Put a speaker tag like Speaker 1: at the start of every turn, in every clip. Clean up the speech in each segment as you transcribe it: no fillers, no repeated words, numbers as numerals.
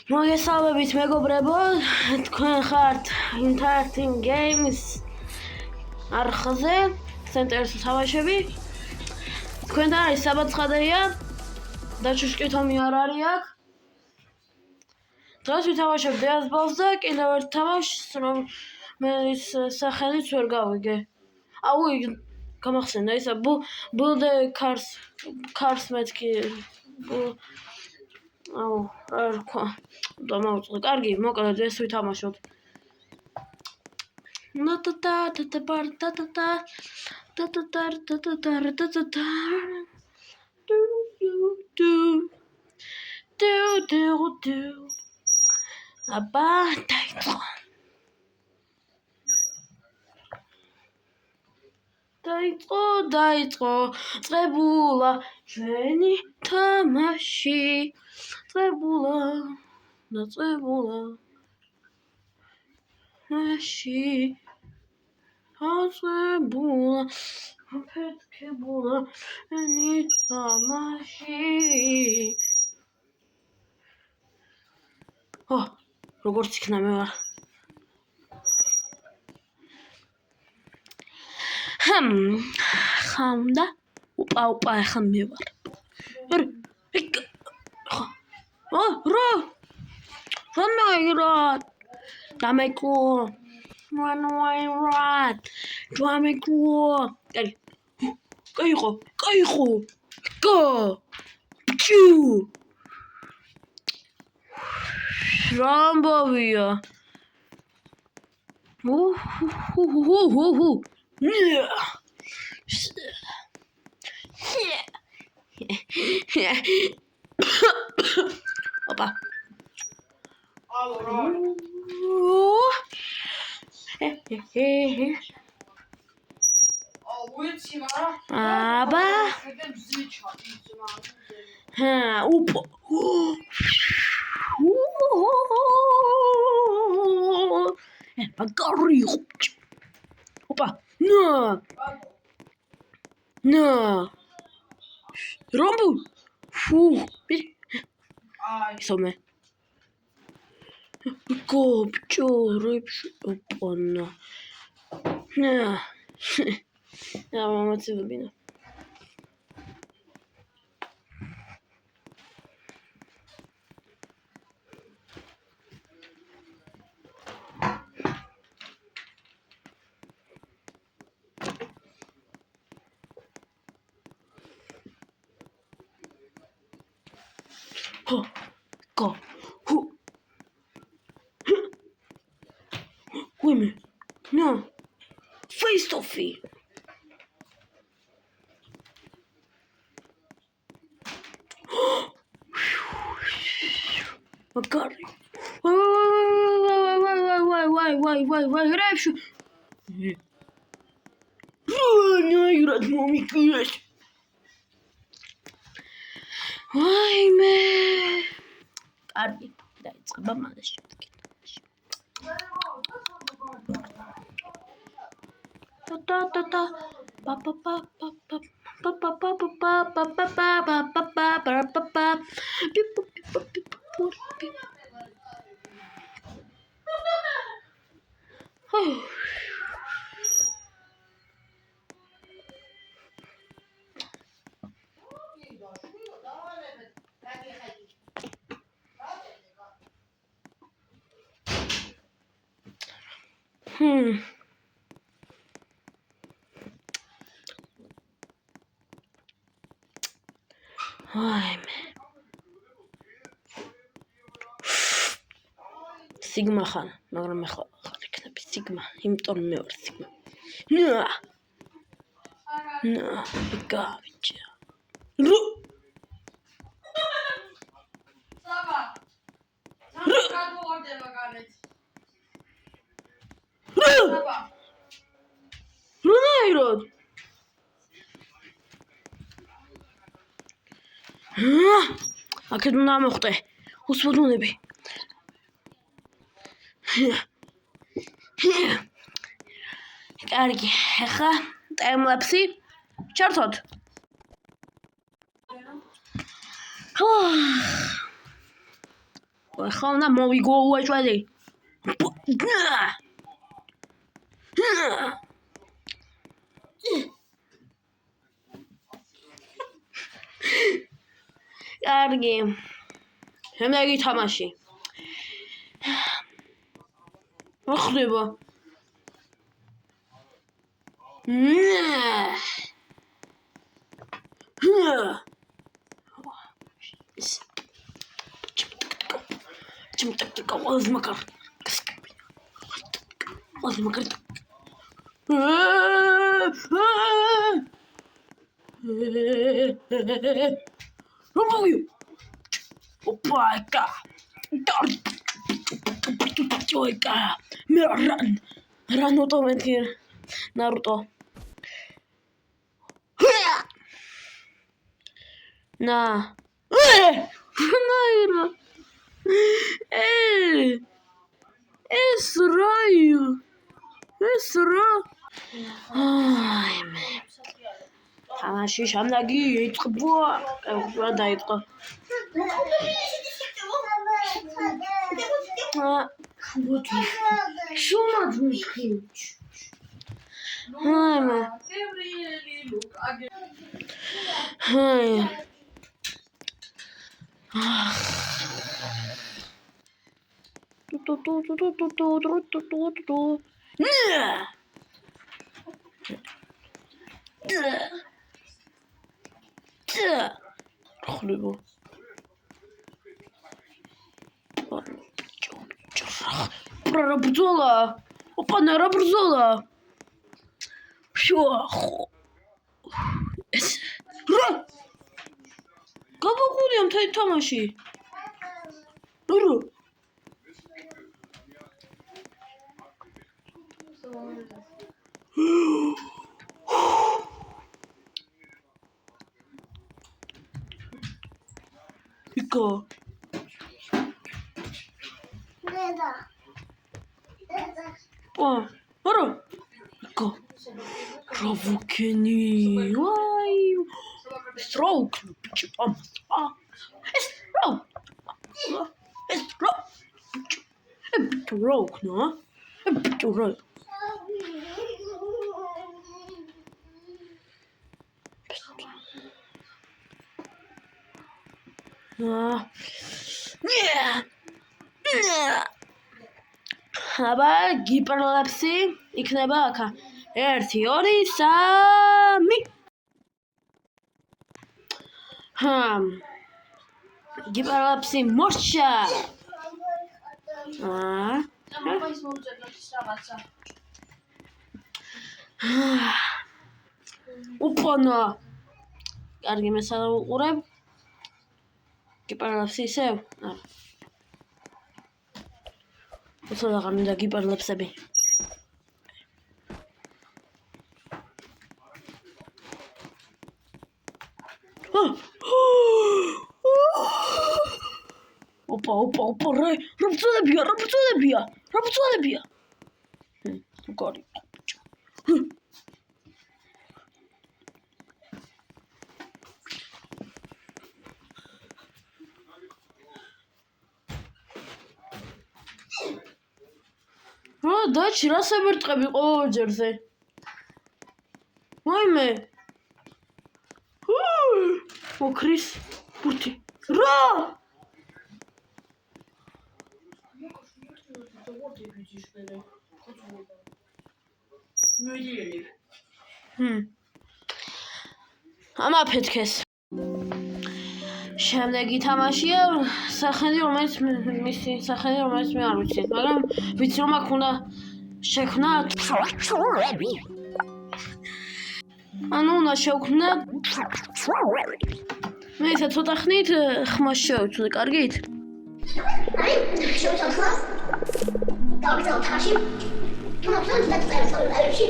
Speaker 1: მოგესალმებით მეგობრებო, თქვენ ხართ Interactive Games არხზე, ცენტრში თამაშები. თქვენთან არის საბაცხადეია და შუშკითომი არ არის აქ. დღეს ვითამაშებ Death Balls და კიდევ ერთ თამაშს, რომელიც სახელიც ვერ გავიგე. გამახსენდა ისა Build a Cars მეთქი. რა თქვა? დამავწყდა. კარგი, მოკლედ ეს ვითამაშოთ. აბა, დაიწყო, წებულა ჩვენი თამაში. წებულა მაში აწებულა ფეთქებულა ჩვენი თამაში. როგორც იქნა მე ვარ. ხამდა უპა ახლა მე ვარ. რა დამეკო კაიყო რამბავია ოპა აბა უპა ბაგარი ოპა ნა რომბუ ისომე გობჭორებში ოპანა ნა მამაცებინა go women no face to face Magari why рэпшу не играть мамикес ვაიმე კარგი დაიწყება მალე შევდგენ ვაიმე სიგმა ხარ მაგრამ მე ხარ იქნები სიგმა იმიტომ მე ვარ სიგმა ნა გავიჭა აქეთ უნდა მოხდე უსვოდუნები კარგი ახლა ტაიმლაპსი ჩართოთ ახლა უნდა მოვიგო უეჭველი. კარგი. შემდეგი თამაში. რა ხდება? Чим-так возмакар. Возмакар. Робою. Опа-ка. Чойка. Рано то метир. Наруто. На. Наира. Esra'yı. Esra. Ay me. თამაში შემდეგი იწყება. რა დაიწყო? შუმადმიხი. აი მე. აი. ხლიბო. რა ბრძოლა? ოპანა რა ბრძოლა? შუახო. ეს რა? გაბაგულია მთელი თამაში. რა? Iko. Ara. Iko. Ravukeni. Vay. Stroke. Stroke, no? Stroke. აბა გიპერლეფსი იქნება აქა 1 2 3 გიპერლეფსი მოშა ოპანა კარგი მე სავუყურებ გიპერლეფსი ისევ უცოტა მინდა გიპერლეფსები ოპა რა ბრძოლებია გარი დაჩი რა საბერტყები ყოველ ჯერზე ვაიმე ოქრის ბურთი რა ამაფეთქეს შემდეგი თამაშია სახელი რომელიც მისი სახელი რომელიც მე არ ვიცი მაგრამ ვიცი რომ აქ უნდა შექმნა ანუ უნდა შევქმნა მე ისე ცოტა ხნით ხმას შევწვდი კარგით
Speaker 2: აი შევწვდი ხმას დავიწყო თამაში თუმცა დაწერა სწავლებში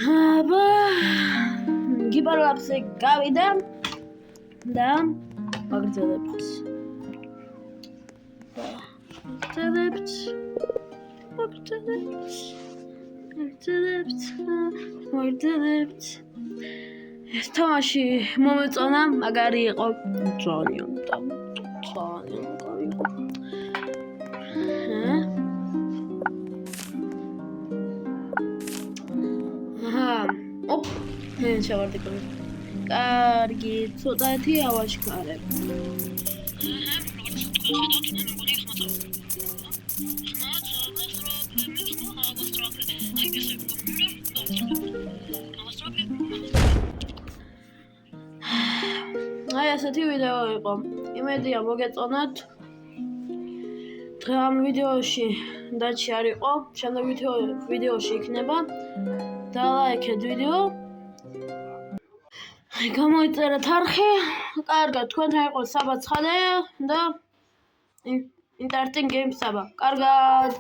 Speaker 1: აბა ჰიპერლაპსზე გავიდა და ვაგრძელებთ. ვაგრძელებთ. ეს თამაში მომეწონა, მაგარი იყო. ძალიან კარგი. ოპ, შევარდებული. კარგი, ცოტათი ავაშკარებ. აი ასეთი ვიდეო იყო. იმედია მოგეწონათ. დღე ამ ვიდეოში დაჩი არ იყო. შემდეგ ვიდეოში იქნება. დალაიქეთ ვიდეო. გამოიწერეთ არხი. კარგად, თქვენთან იყო საბა ცხადე და Interesting Games საბა. კარგად.